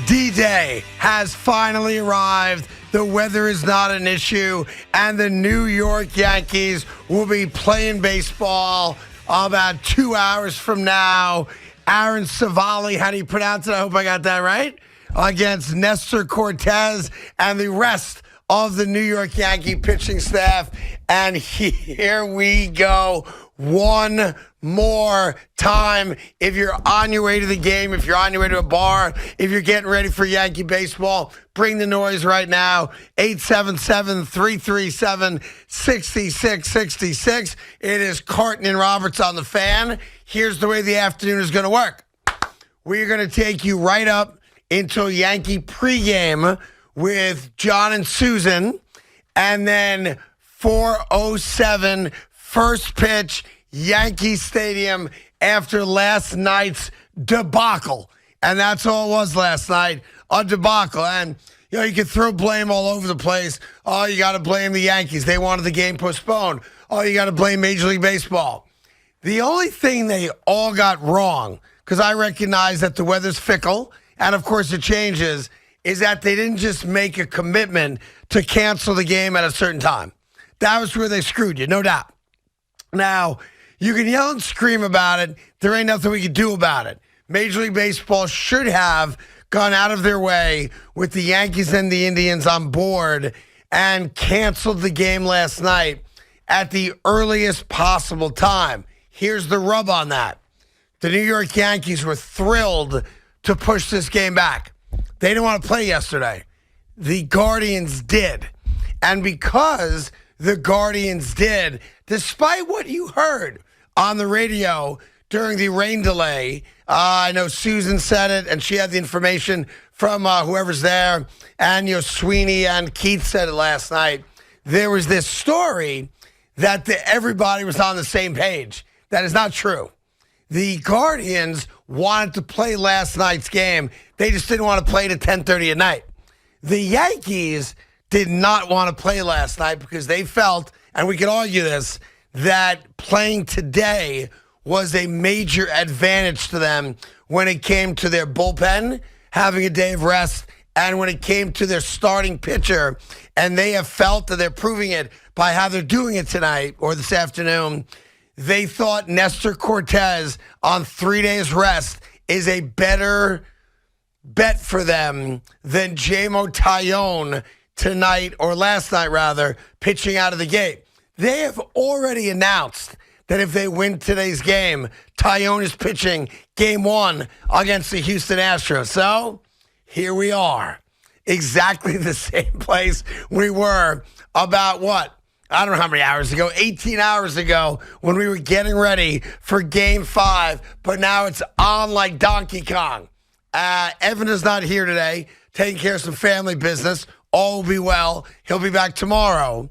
D-Day has finally arrived. The weather is not an issue, and the New York Yankees will be playing baseball about 2 hours from now. Aaron Savali, how do you pronounce it? I hope I got that right. Against Nestor Cortez and the rest of the New York Yankee pitching staff. And here we go. One more time. If you're on your way to the game, if you're on your way to a bar, if you're getting ready for Yankee baseball, bring the noise right now. 877-337-6666. It is Carton and Roberts on the Fan. Here's the way the afternoon is going to work. We're going to take you right up into Yankee pregame with John and Susan, and then 4:07 first pitch, Yankee Stadium after last night's debacle. And that's all it was last night, a debacle. And, you know, you can throw blame all over the place. Oh, you got to blame the Yankees. They wanted the game postponed. Oh, you got to blame Major League Baseball. The only thing they all got wrong, because I recognize that the weather's fickle, and of course it changes, is that they didn't just make a commitment to cancel the game at a certain time. That was where they screwed you, no doubt. Now, you can yell and scream about it. There ain't nothing we can do about it. Major League Baseball should have gone out of their way with the Yankees and the Indians on board and canceled the game last night at the earliest possible time. Here's the rub on that. The New York Yankees were thrilled to push this game back. They didn't want to play yesterday. The Guardians did. And because the Guardians did, despite what you heard on the radio during the rain delay, I know Susan said it, and she had the information from whoever's there, and Sweeney and Keith said it last night. There was this story that everybody was on the same page. That is not true. The Guardians wanted to play last night's game. They just didn't want to play it at 10:30 at night. The Yankees did not want to play last night because they felt, and we could argue this, that playing today was a major advantage to them when it came to their bullpen, having a day of rest, and when it came to their starting pitcher. And they have felt that they're proving it by how they're doing it tonight or this afternoon. They thought Nestor Cortez on 3 days rest is a better bet for them than Jamo Tyone tonight, or last night rather, pitching out of the gate. They have already announced that if they win today's game, Tyone is pitching game one against the Houston Astros. So here we are, exactly the same place we were about what? I don't know how many hours ago, 18 hours ago, when we were getting ready for Game 5, but now it's on like Donkey Kong. Evan is not here today, taking care of some family business. All will be well. He'll be back tomorrow.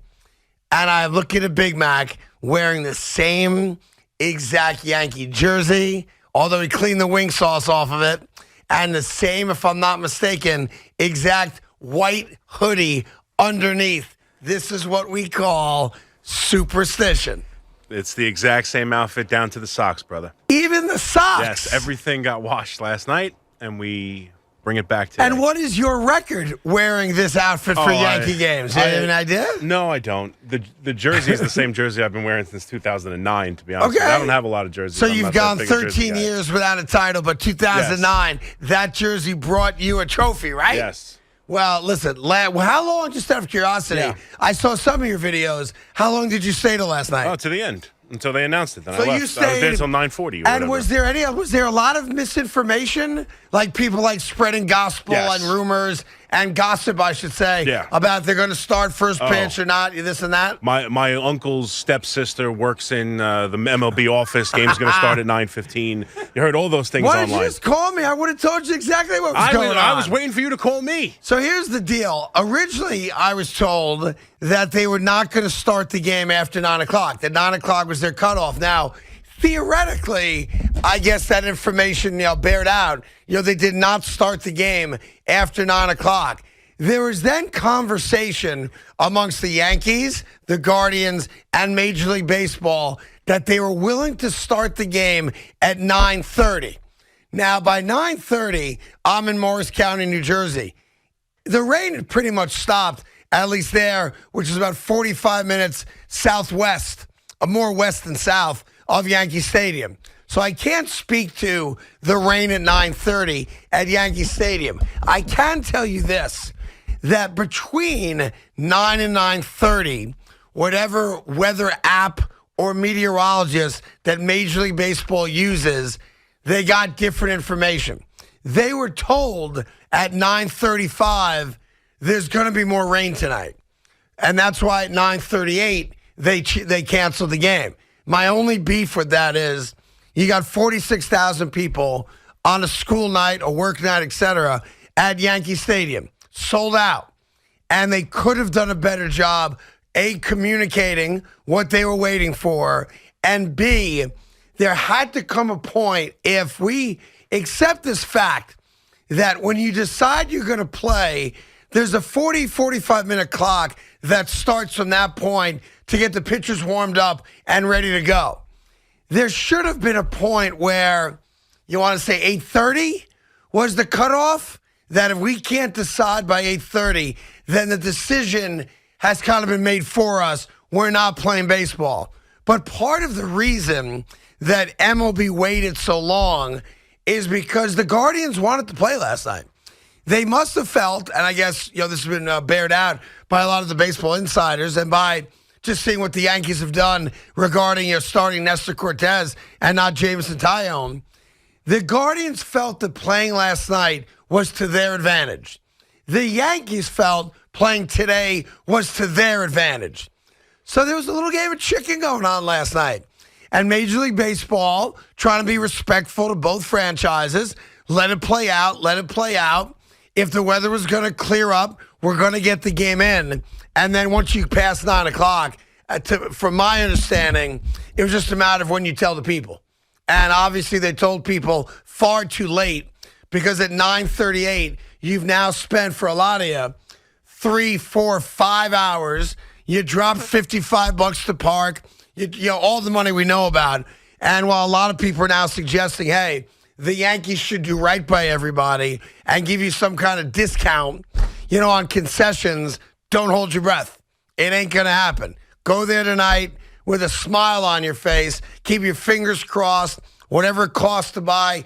And I look at a Big Mac wearing the same exact Yankee jersey, although he cleaned the wing sauce off of it, and the same, if I'm not mistaken, exact white hoodie underneath. This is what we call superstition. It's the exact same outfit down to the socks, brother. Even the socks? Yes, everything got washed last night, and we bring it back today. And what is your record wearing this outfit for Yankee games? Do you have an idea? No, I don't. The jersey is the same jersey I've been wearing since 2009, to be honest. Okay. I don't have a lot of jerseys. So you've gone 13 years without a title, but 2009, that jersey brought you a trophy, right? Yes. Well, listen, how long, just out of curiosity, I saw some of your videos. How long did you stay till last night? Oh, to the end, until they announced it. Then so I left. You stayed, I was there until 9:40. And was there a lot of misinformation? Like people like spreading gospel and rumors and gossip, I should say, about they're going to start first pitch or not, this and that? My uncle's stepsister works in the MLB office. Game's going to start at 9:15. You heard all those things Why online. Why did you just call me? I would have told you exactly what was going on. I was waiting for you to call me. So here's the deal. Originally, I was told that they were not going to start the game after 9 o'clock, that 9 o'clock was their cutoff. Now, theoretically, I guess that information, bared out. They did not start the game after 9 o'clock. There was then conversation amongst the Yankees, the Guardians, and Major League Baseball that they were willing to start the game at 9:30. Now, by 9:30, I'm in Morris County, New Jersey. The rain had pretty much stopped, at least there, which is about 45 minutes southwest, more west than south of Yankee Stadium. So I can't speak to the rain at 9:30 at Yankee Stadium. I can tell you this, that between 9 and 9:30, whatever weather app or meteorologist that Major League Baseball uses, they got different information. They were told at 9:35 there's going to be more rain tonight. And that's why at 9:38 they canceled the game. My only beef with that is you got 46,000 people on a school night, a work night, etc. at Yankee Stadium, sold out. And they could have done a better job, A, communicating what they were waiting for, and B, there had to come a point, if we accept this fact, that when you decide you're going to play, there's a 45 minute clock that starts from that point to get the pitchers warmed up and ready to go. There should have been a point where, you want to say 8:30 was the cutoff, that if we can't decide by 8:30, then the decision has kind of been made for us. We're not playing baseball. But part of the reason that MLB waited so long is because the Guardians wanted to play last night. They must have felt, and I guess this has been bared out by a lot of the baseball insiders and by just seeing what the Yankees have done regarding starting Nestor Cortez and not Jameson Taillon. The Guardians felt that playing last night was to their advantage. The Yankees felt playing today was to their advantage. So there was a little game of chicken going on last night. And Major League Baseball, trying to be respectful to both franchises, let it play out, let it play out. If the weather was going to clear up, we're going to get the game in. And then once you pass 9 o'clock, from my understanding, it was just a matter of when you tell the people. And obviously they told people far too late, because at 9:38, you've now spent, for a lot of you, 3, 4, 5 hours. You dropped $55 to park. All the money we know about. And while a lot of people are now suggesting, hey, the Yankees should do right by everybody and give you some kind of discount, on concessions, don't hold your breath. It ain't going to happen. Go there tonight with a smile on your face. Keep your fingers crossed. Whatever it costs to buy,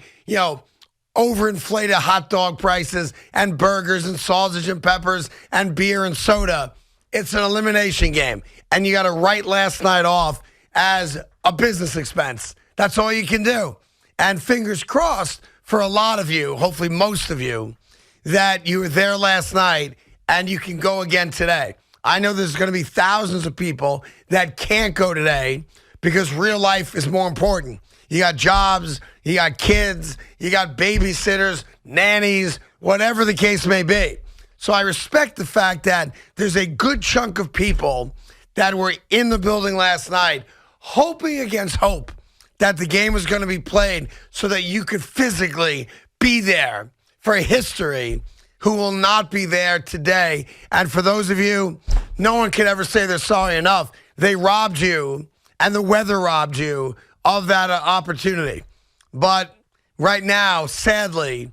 overinflated hot dog prices and burgers and sausage and peppers and beer and soda. It's an elimination game. And you got to write last night off as a business expense. That's all you can do. And fingers crossed for a lot of you, hopefully most of you, that you were there last night and you can go again today. I know there's going to be thousands of people that can't go today because real life is more important. You got jobs, you got kids, you got babysitters, nannies, whatever the case may be. So I respect the fact that there's a good chunk of people that were in the building last night hoping against hope that the game was going to be played so that you could physically be there for history who will not be there today. And for those of you, no one can ever say they're sorry enough. They robbed you, and the weather robbed you of that opportunity. But right now, sadly,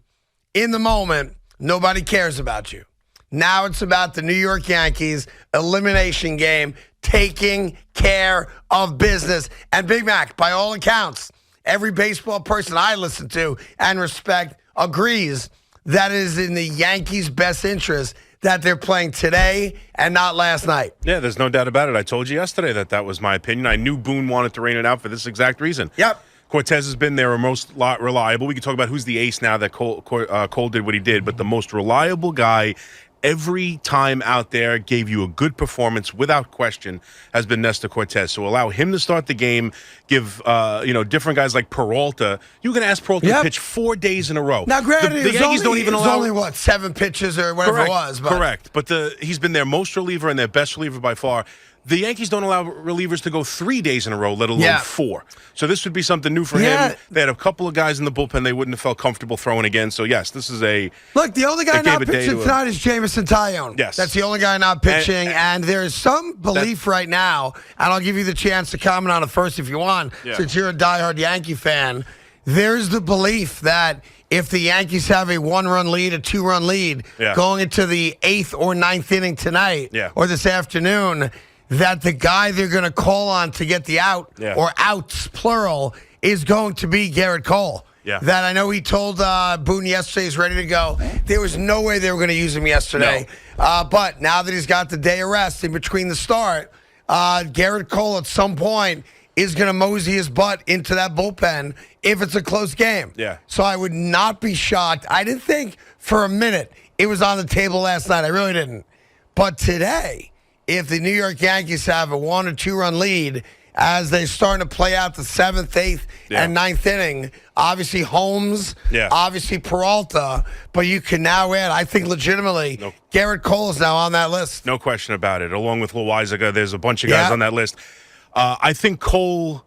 in the moment, nobody cares about you. Now it's about the New York Yankees elimination game, taking care of business. And Big Mac, by all accounts, every baseball person I listen to and respect agrees that it is in the Yankees' best interest that they're playing today and not last night. Yeah, there's no doubt about it. I told you yesterday that was my opinion. I knew Boone wanted to rain it out for this exact reason. Yep. Cortez has been their most reliable. We can talk about who's the ace now that Cole did what he did, but the most reliable guy every time out there, gave you a good performance without question, has been Nestor Cortez. So allow him to start the game, give different guys like Peralta. You can ask Peralta to pitch 4 days in a row. Now, granted, the Yankees don't even allow only 7 pitches or whatever it was. But. Correct. But he's been their most reliever and their best reliever by far. The Yankees don't allow relievers to go 3 days in a row, let alone 4. So this would be something new for him. They had a couple of guys in the bullpen they wouldn't have felt comfortable throwing again. So, yes, this is a... Look, the only guy not pitching tonight is Jameson Taillon. Yes. That's the only guy not pitching. And there is some belief right now, and I'll give you the chance to comment on it first if you want, since you're a diehard Yankee fan, there's the belief that if the Yankees have a 1-run lead, a 2-run lead, going into the 8th or 9th inning tonight or this afternoon, that the guy they're going to call on to get the out or outs, plural, is going to be Garrett Cole. Yeah. That I know he told Boone yesterday he's ready to go. There was no way they were going to use him yesterday. No. But now that he's got the day of rest in between the start, Garrett Cole at some point is going to mosey his butt into that bullpen if it's a close game. Yeah. So I would not be shocked. I didn't think for a minute it was on the table last night. I really didn't. But today, if the New York Yankees have a 1 or 2-run lead as they're starting to play out the 7th, 8th, and 9th inning, obviously Holmes, obviously Peralta, but you can now add, I think legitimately, Garrett Cole is now on that list. No question about it. Along with Loizaga, there's a bunch of guys on that list. I think Cole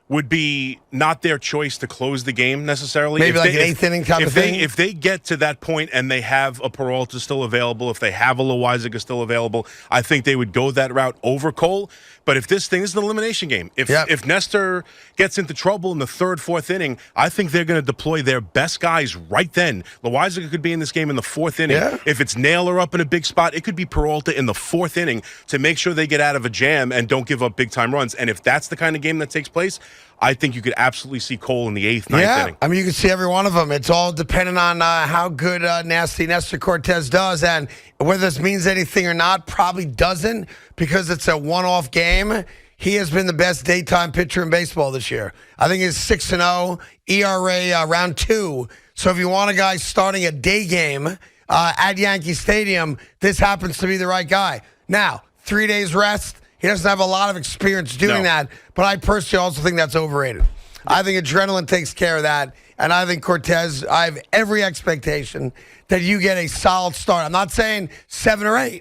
would be not their choice to close the game necessarily. Maybe like an 8th inning type of thing? If they get to that point and they have a Peralta still available, if they have a Loizaga still available, I think they would go that route over Cole. But if this is an elimination game, if Nestor gets into trouble in the 3rd, 4th inning, I think they're going to deploy their best guys right then. Loizaga could be in this game in the 4th inning. Yeah. If it's Naylor up in a big spot, it could be Peralta in the 4th inning to make sure they get out of a jam and don't give up big-time runs. And if that's the kind of game that takes place, I think you could absolutely see Cole in the 8th, 9th inning. I mean, you can see every one of them. It's all dependent on how good nasty Nestor Cortez does. And whether this means anything or not, probably doesn't, because it's a one-off game. He has been the best daytime pitcher in baseball this year. I think he's 6-0, ERA round 2. So if you want a guy starting a day game at Yankee Stadium, this happens to be the right guy. Now, 3 days rest. He doesn't have a lot of experience doing that, but I personally also think that's overrated. I think adrenaline takes care of that, and I think Cortez, I have every expectation that you get a solid start. I'm not saying 7 or 8,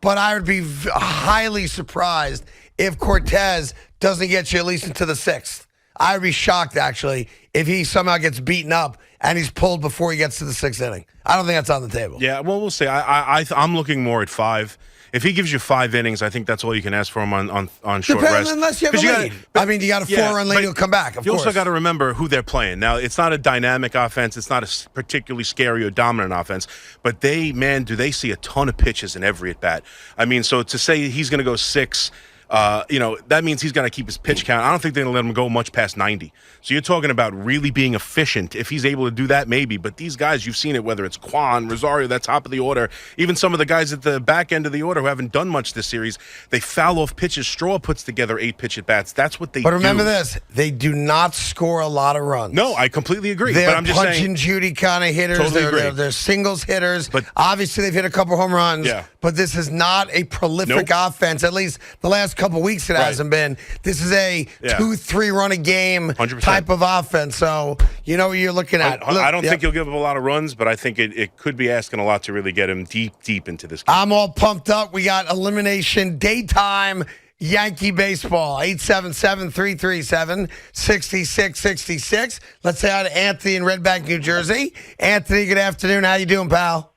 but I would be highly surprised if Cortez doesn't get you at least into the 6th. I would be shocked, actually, if he somehow gets beaten up and he's pulled before he gets to the 6th inning. I don't think that's on the table. Yeah, well, we'll see. I'm looking more at 5. If he gives you 5 innings, I think that's all you can ask for him on short rest. Unless you have a lead. I mean, you got a 4-run lead, he'll come back, of course. You also got to remember who they're playing. Now, it's not a dynamic offense. It's not a particularly scary or dominant offense. But do they see a ton of pitches in every at-bat. I mean, so to say he's going to go 6, that means he's got to keep his pitch count. I don't think they're going to let him go much past 90. So you're talking about really being efficient. If he's able to do that, maybe. But these guys, you've seen it, whether it's Quan, Rosario, that top of the order, even some of the guys at the back end of the order who haven't done much this series, they foul off pitches. Straw puts together 8 pitch at-bats. That's what they do. But remember this, they do not score a lot of runs. No, I completely agree. They're but I'm just punch saying, and Judy kind of hitters. Totally They're singles hitters. But obviously, they've hit a couple home runs. Yeah. But this is not a prolific offense. At least the last couple weeks it hasn't been. This is a 2-3 run a game 100%. Type of offense. So you know what you're looking at. I don't think he'll give up a lot of runs, but I think it could be asking a lot to really get him deep into this game. I'm all pumped up. We got elimination daytime Yankee baseball. 877-337-6666. Let's say hi to Anthony in Red Bank, New Jersey. Anthony, good afternoon. How you doing, pal?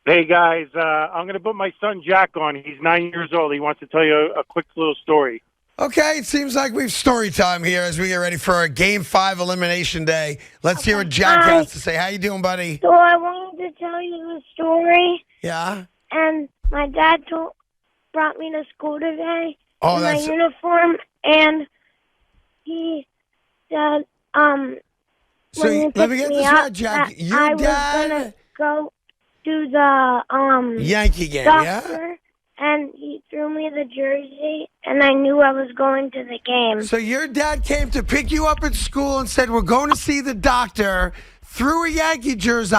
Hey, guys. I'm going to put my son Jack on. He's 9 years old. He wants to tell you a quick little story. Okay, it seems like we've story time here as we get ready for a Game 5 elimination day. Let's hear what Jack has to say. How you doing, buddy? So I wanted to tell you a story. Yeah? And my dad brought me to school today in my uniform, and he said, so let me get this right, Jack. Your dad was going to go to the Yankee game, doctor, and he threw me the jersey, and I knew I was going to the game. So your dad came to pick you up at school and said, we're going to see the doctor, threw a Yankee jersey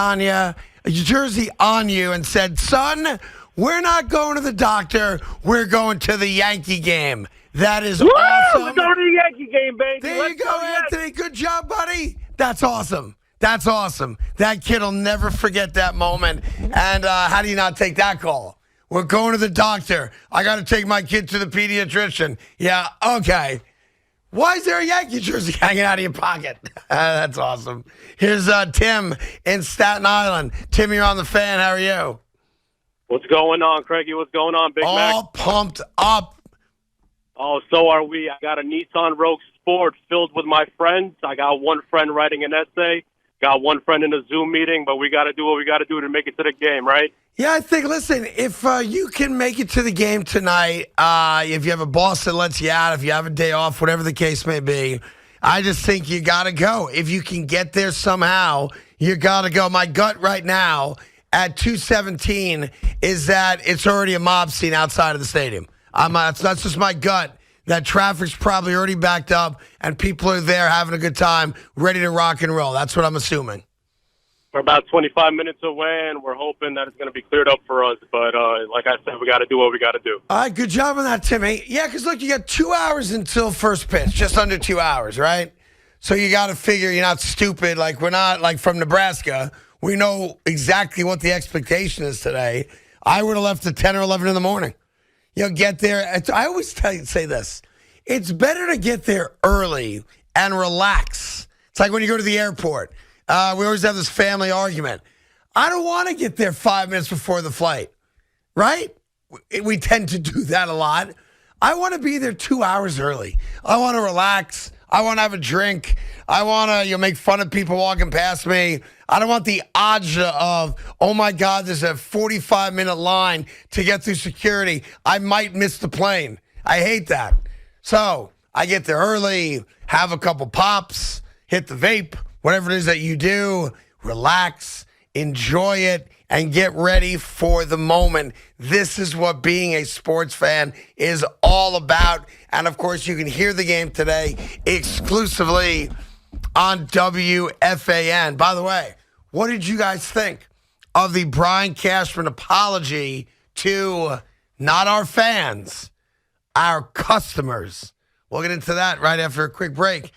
on you, and said, son, we're not going to the doctor, we're going to the Yankee game. That is awesome. We're going to the Yankee game, baby. There you go, Anthony. Good job, buddy. That's awesome. That's awesome. That kid will never forget that moment. And how do you not take that call? We're going to the doctor. I got to take my kid to the pediatrician. Yeah, okay. Why is there a Yankee jersey hanging out of your pocket? That's awesome. Here's Tim in Staten Island. Tim, you're on the fan. How are you? What's going on, Craigie? What's going on, Big Mac? All pumped up. Oh, so are we. I got a Nissan Rogue board filled with my friends. I got one friend writing an essay, got one friend in a Zoom meeting, but we got to do what we got to do to make it to the game, right? Yeah, I think, listen, if you can make it to the game tonight, if you have a boss that lets you out, if you have a day off, whatever the case may be, I just think you got to go. If you can get there somehow, you got to go. My gut right now at 2:17 is that it's already a mob scene outside of the stadium. That's just my gut. That traffic's probably already backed up and people are there having a good time, ready to rock and roll. That's what I'm assuming. We're about 25 minutes away, and we're hoping that it's going to be cleared up for us. But like I said, we got to do what we got to do. All right, good job on that, Timmy. Yeah, because look, you got 2 hours until first pitch, just under 2 hours, right? So you got to figure you're not stupid. Like, we're not like from Nebraska. We know exactly what the expectation is today. I would have left at 10 or 11 in the morning. Get there. I always say this. It's better to get there early and relax. It's like when you go to the airport. We always have this family argument. I don't want to get there 5 minutes before the flight, right? We tend to do that a lot. I want to be there 2 hours early. I want to relax. I want to have a drink. I want to make fun of people walking past me. I don't want the agita of, oh my God, there's a 45-minute line to get through security. I might miss the plane. I hate that. So I get there early, have a couple pops, hit the vape, whatever it is that you do, relax, enjoy it, and get ready for the moment. This is what being a sports fan is all about. And, of course, you can hear the game today exclusively on WFAN. By the way, what did you guys think of the Brian Cashman apology to not our fans, our customers? We'll get into that right after a quick break.